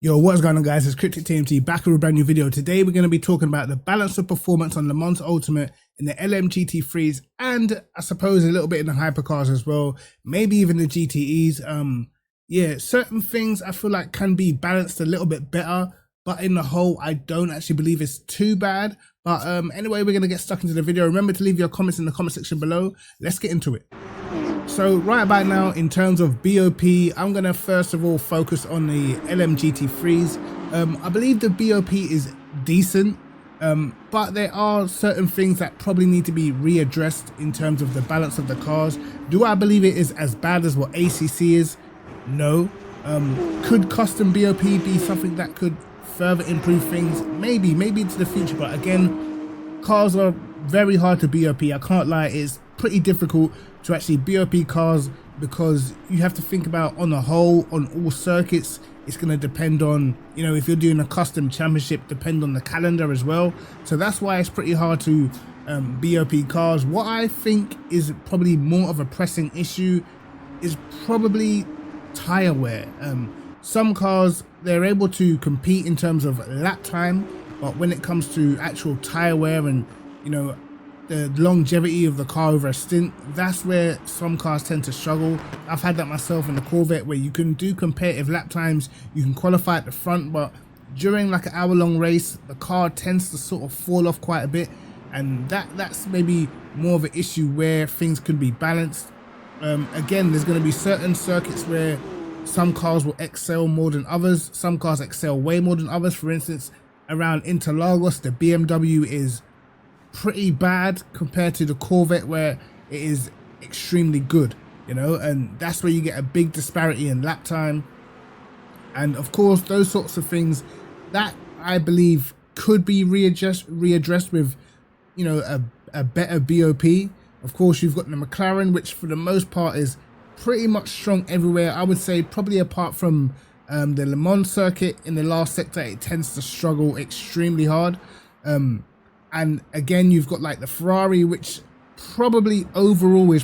Yo, what's going on, guys? It's Cryptic TMT back with a brand new video. Today we're going to be talking about the balance of performance on the Mans Ultimate in the LMGT3s and I suppose a little bit in the hypercars as well, maybe even the GTEs. Yeah, certain things I feel like can be balanced a little bit better, but in the whole I don't actually believe it's too bad. But anyway, we're going to get stuck into the video. Remember to leave your comments in the comment section below. Let's get into it. So right about now, in terms of BOP, I'm going to first of all focus on the LMGT3s. I believe the BOP is decent, but there are certain things that probably need to be readdressed in terms of the balance of the cars. Do I believe it is as bad as what ACC is? No. Could custom BOP be something that could further improve things? Maybe into the future, but again, cars are very hard to BOP. I can't lie, it's pretty difficult to actually BOP cars because you have to think about on the whole, on all circuits, it's going to depend on, you know, if you're doing a custom championship, depend on the calendar as well. So that's why it's pretty hard to BOP cars. What I think is probably more of a pressing issue is probably tire wear. Some cars, they're able to compete in terms of lap time, but when it comes to actual tire wear and, you know, the longevity of the car over a stint, that's where some cars tend to struggle. I've had that myself in the Corvette, where you can do competitive lap times, you can qualify at the front, but during like an hour-long race, the car tends to sort of fall off quite a bit, and that's maybe more of an issue where things could be balanced. Again, there's going to be certain circuits where some cars will excel more than others, some cars excel way more than others. For instance, around Interlagos, the BMW is pretty bad compared to the Corvette, where it is extremely good, you know, and that's where you get a big disparity in lap time. And of course, those sorts of things that I believe could be readdressed with, you know, a better BOP. Of course, you've got the McLaren, which for the most part is pretty much strong everywhere. I would say probably apart from the Le Mans circuit in the last sector, it tends to struggle extremely hard. And again, you've got like the Ferrari, which probably overall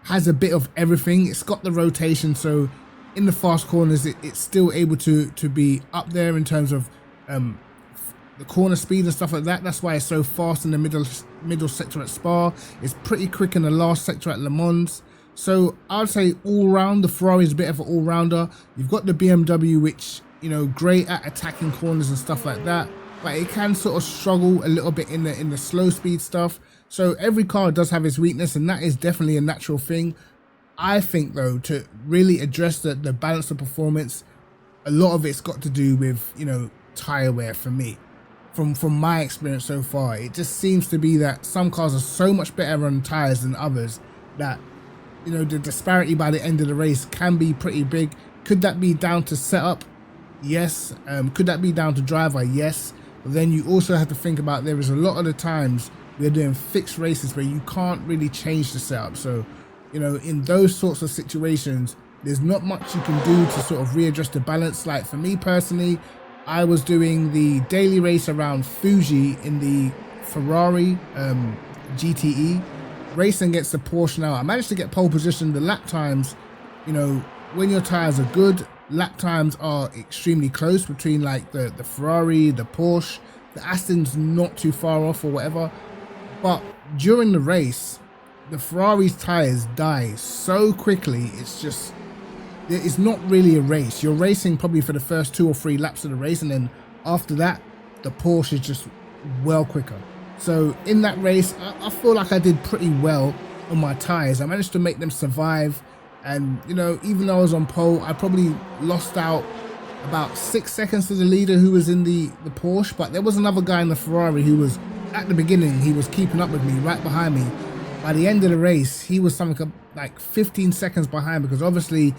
has a bit of everything. It's got the rotation, so in the fast corners, it's still able to be up there in terms of the corner speed and stuff like that. That's why it's so fast in the middle sector at Spa. It's pretty quick in the last sector at Le Mans. So I'd say all round, the Ferrari is a bit of an all-rounder. You've got the BMW, which, you know, great at attacking corners and stuff like that, but it can sort of struggle a little bit in the slow speed stuff. So every car does have its weakness, and that is definitely a natural thing. I think though, to really address the balance of performance, a lot of it's got to do with, you know, tire wear. For me, from my experience so far, it just seems to be that some cars are so much better on tires than others that, you know, the disparity by the end of the race can be pretty big. Could that be down to setup? Yes. Could that be down to driver? Yes. But then you also have to think about, there is a lot of the times we're doing fixed races where you can't really change the setup. So, you know, in those sorts of situations, there's not much you can do to sort of readjust the balance. Like for me personally, I was doing the daily race around Fuji in the Ferrari GTE, racing against the Porsche. Now I managed to get pole position. The lap times, you know, when your tires are good, lap times are extremely close between like the Ferrari, the Porsche. The Aston's not too far off or whatever, but during the race, the Ferrari's tires die so quickly. It's not really a race. You're racing probably for the first 2 or 3 laps of the race, and then after that, the Porsche is just well quicker. So in that race, I feel like I did pretty well on my tires. I managed to make them survive. And, you know, even though I was on pole, I probably lost out about 6 seconds to the leader who was in the Porsche. But there was another guy in the Ferrari who was, at the beginning, he was keeping up with me, right behind me. By the end of the race, he was something like 15 seconds behind, because obviously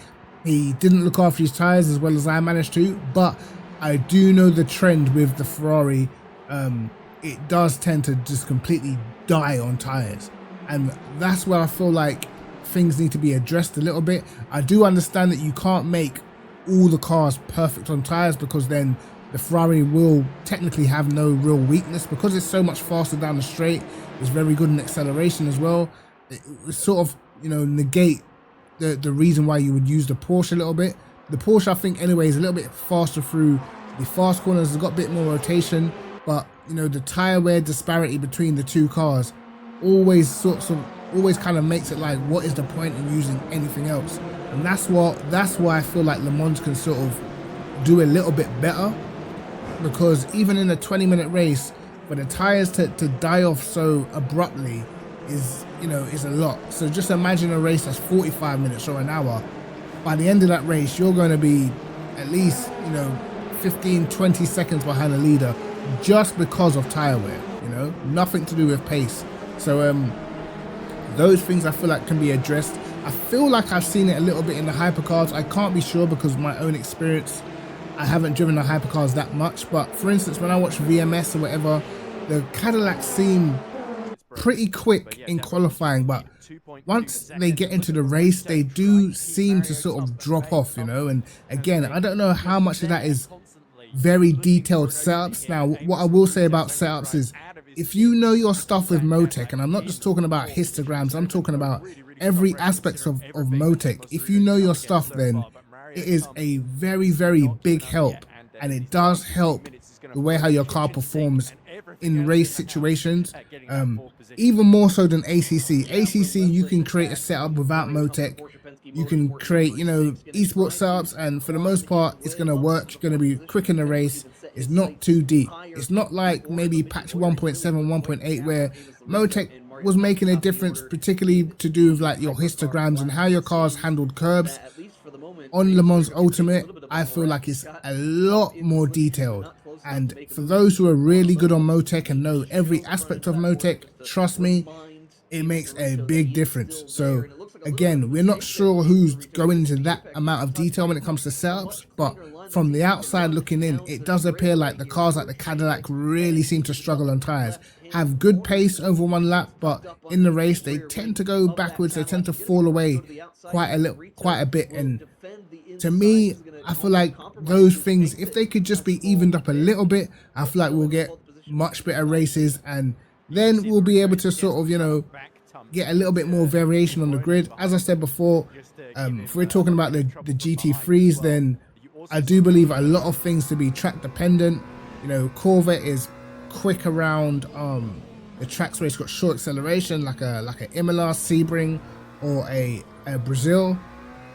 he didn't look after his tires as well as I managed to. But I do know the trend with the Ferrari. It does tend to just completely die on tires. And that's where I feel like things need to be addressed a little bit. I do understand that you can't make all the cars perfect on tires, because then the Ferrari will technically have no real weakness, because it's so much faster down the straight. It's very good in acceleration as well. It sort of, you know, negate the reason why you would use the Porsche a little bit. The Porsche, I think, anyway, is a little bit faster through the fast corners. It's got a bit more rotation, but you know, the tire wear disparity between the two cars always kind of makes it like, what is the point in using anything else? And that's why I feel like Le Mans can sort of do a little bit better, because even in a 20-minute race, for the tires to die off so abruptly is, you know, is a lot. So just imagine a race that's 45 minutes or an hour. By the end of that race, you're going to be at least, you know, 15-20 seconds behind the leader just because of tire wear, you know, nothing to do with pace. So those things I feel like can be addressed. I feel like I've seen it a little bit in the hypercars. I can't be sure because of my own experience. I haven't driven the hypercars that much, but for instance, when I watch VMS or whatever, the Cadillacs seem pretty quick in qualifying, but once they get into the race, they do seem to sort of drop off, you know. And again, I don't know how much of that is very detailed setups. Now, what I will say about setups is, if you know your stuff with Motec, and I'm not just talking about histograms, I'm talking about every aspect of Motec. If you know your stuff, then it is a very, very big help, and it does help the way how your car performs in race situations, even more so than ACC. ACC, you can create a setup without Motec. You can create, you know, esports setups, and for the most part, it's going to work. You're going to be quick in the race. It's not too deep. It's not like maybe patch 1.7, 1.8, where Motec was making a difference, particularly to do with like your histograms and how your cars handled curbs. On Le Mans Ultimate, I feel like it's a lot more detailed. And for those who are really good on Motec and know every aspect of Motec, trust me, it makes a big difference. So again, we're not sure who's going into that amount of detail when it comes to setups, but from the outside looking in, it does appear like the cars like the Cadillac really seem to struggle on tires. Have good pace over one lap, but in the race they tend to go backwards. They tend to fall away quite a bit. And to me, I feel like those things, if they could just be evened up a little bit, I feel like we'll get much better races, and then we'll be able to sort of, you know, get a little bit more variation on the grid. As I said before, if we're talking about the GT3s, then I do believe a lot of things to be track dependent. You know, Corvette is quick around the tracks where it's got short acceleration, like a Imola, Sebring, or a Brazil.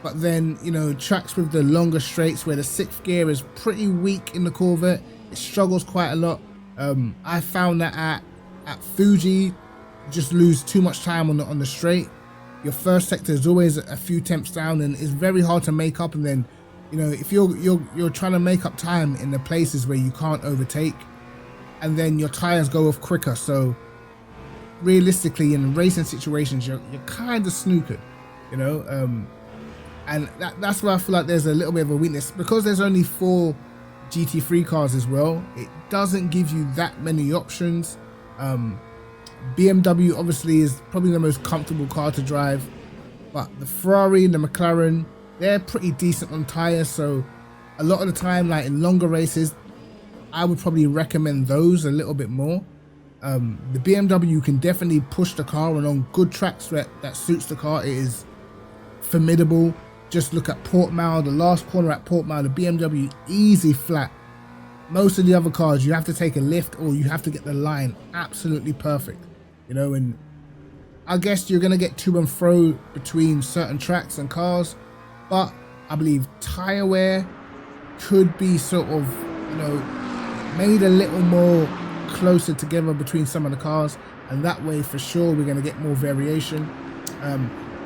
But then, you know, tracks with the longer straights where the sixth gear is pretty weak in the Corvette, it struggles quite a lot. I found that at Fuji, just lose too much time on the straight. Your first sector is always a few tenths down, and it's very hard to make up. And then, you know, if you're trying to make up time in the places where you can't overtake, and then your tires go off quicker. So realistically, in racing situations, you're kind of snookered, you know. And that's where I feel like there's a little bit of a weakness, because there's only 4 GT3 cars as well. It doesn't give you that many options. BMW obviously is probably the most comfortable car to drive, but the Ferrari and the McLaren, they're pretty decent on tires. So a lot of the time, like in longer races, I would probably recommend those a little bit more. The BMW can definitely push the car, and on good tracks that suits the car, it is formidable. Just look at Portimao, the last corner at Portimao, the BMW easy flat. Most of the other cars, you have to take a lift or you have to get the line absolutely perfect, you know. And I guess you're going to get to and fro between certain tracks and cars, but I believe tire wear could be sort of, you know, made a little more closer together between some of the cars, and that way for sure we're going to get more variation.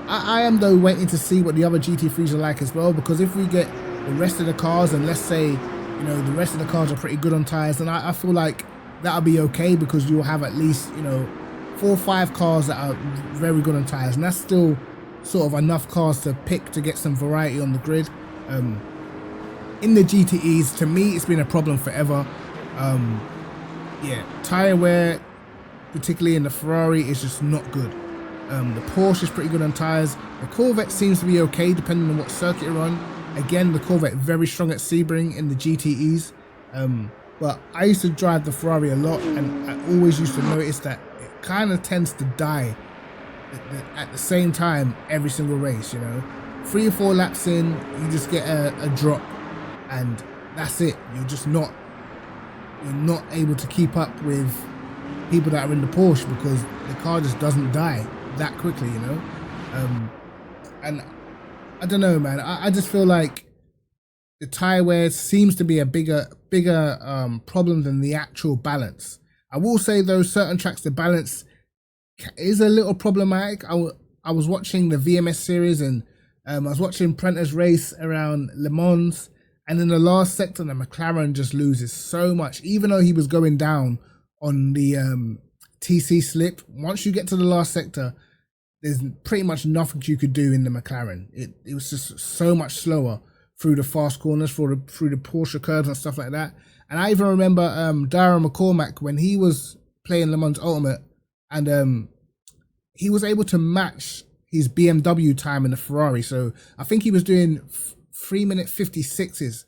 I am though waiting to see what the other GT3s are like as well, because if we get the rest of the cars, and let's say, you know, the rest of the cars are pretty good on tires, then I feel like that'll be okay, because you'll have at least, you know, 4 or 5 cars that are very good on tires, and that's still sort of enough cars to pick to get some variety on the grid. In the GTEs, to me, it's been a problem forever. Yeah, tire wear, particularly in the Ferrari, is just not good. The Porsche is pretty good on tires. The Corvette seems to be okay depending on what circuit you're on. Again, the Corvette very strong at Sebring in the GTEs. But I used to drive the Ferrari a lot, and I always used to notice that it kind of tends to die at the same time every single race, you know. 3 or 4 laps in, you just get a drop, and that's it. You're not able to keep up with people that are in the Porsche because the car just doesn't die that quickly, you know. And I don't know, man. I just feel like the tire wear seems to be a bigger problem than the actual balance. I will say though, certain tracks the balance is a little problematic. I was watching the VMS series, and I was watching Prentice race around Le Mans, and in the last sector the McLaren just loses so much, even though he was going down on the TC slip. Once you get to the last sector, there's pretty much nothing you could do in the McLaren. It was just so much slower through the fast corners, through the Porsche curves and stuff like that. And I even remember Darren McCormack when he was playing Le Mans Ultimate, and he was able to match his BMW time in the Ferrari. So I think he was doing 3-minute 56s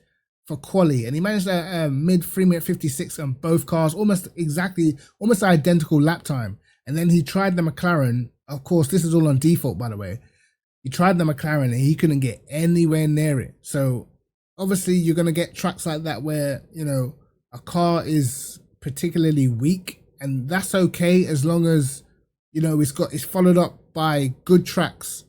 for quali, and he managed a mid 3-minute 56 on both cars, almost identical lap time. And then he tried the McLaren. Of course, this is all on default, by the way. He tried the McLaren and he couldn't get anywhere near it. So obviously you're going to get tracks like that where, you know, a car is particularly weak, and that's okay as long as, you know, it's followed up by good tracks.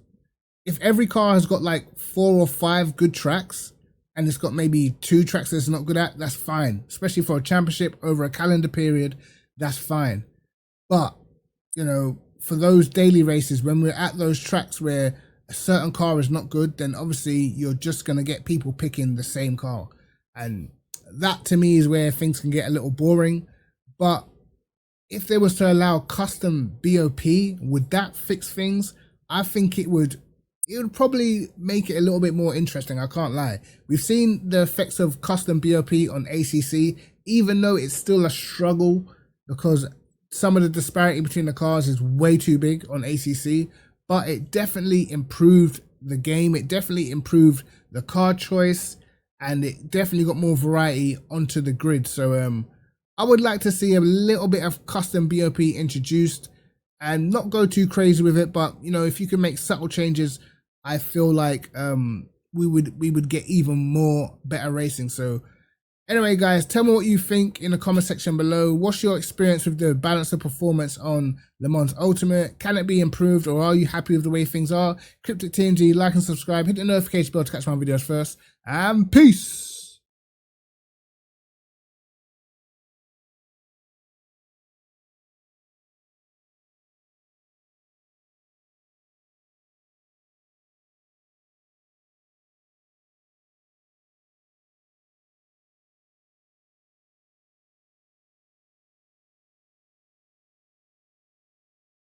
If every car has got like 4 or 5 good tracks, and it's got maybe 2 tracks that it's not good at, that's fine. Especially for a championship over a calendar period, that's fine. But, you know, for those daily races, when we're at those tracks where a certain car is not good, then obviously you're just going to get people picking the same car. And that to me is where things can get a little boring. But if they was to allow custom BOP, would that fix things? I think it would probably make it a little bit more interesting. I can't lie. We've seen the effects of custom BOP on ACC, even though it's still a struggle because some of the disparity between the cars is way too big on ACC, but it definitely improved the game. It definitely improved the car choice, and it definitely got more variety onto the grid. So I would like to see a little bit of custom BOP introduced, and not go too crazy with it, but you know, if you can make subtle changes, I feel like we would get even more better racing. So anyway, guys, tell me what you think in the comment section below. What's your experience with the balance of performance on Le Mans Ultimate? Can it be improved, or are you happy with the way things are? Cryptic TNG, like and subscribe, hit the notification bell to catch my videos first, and peace.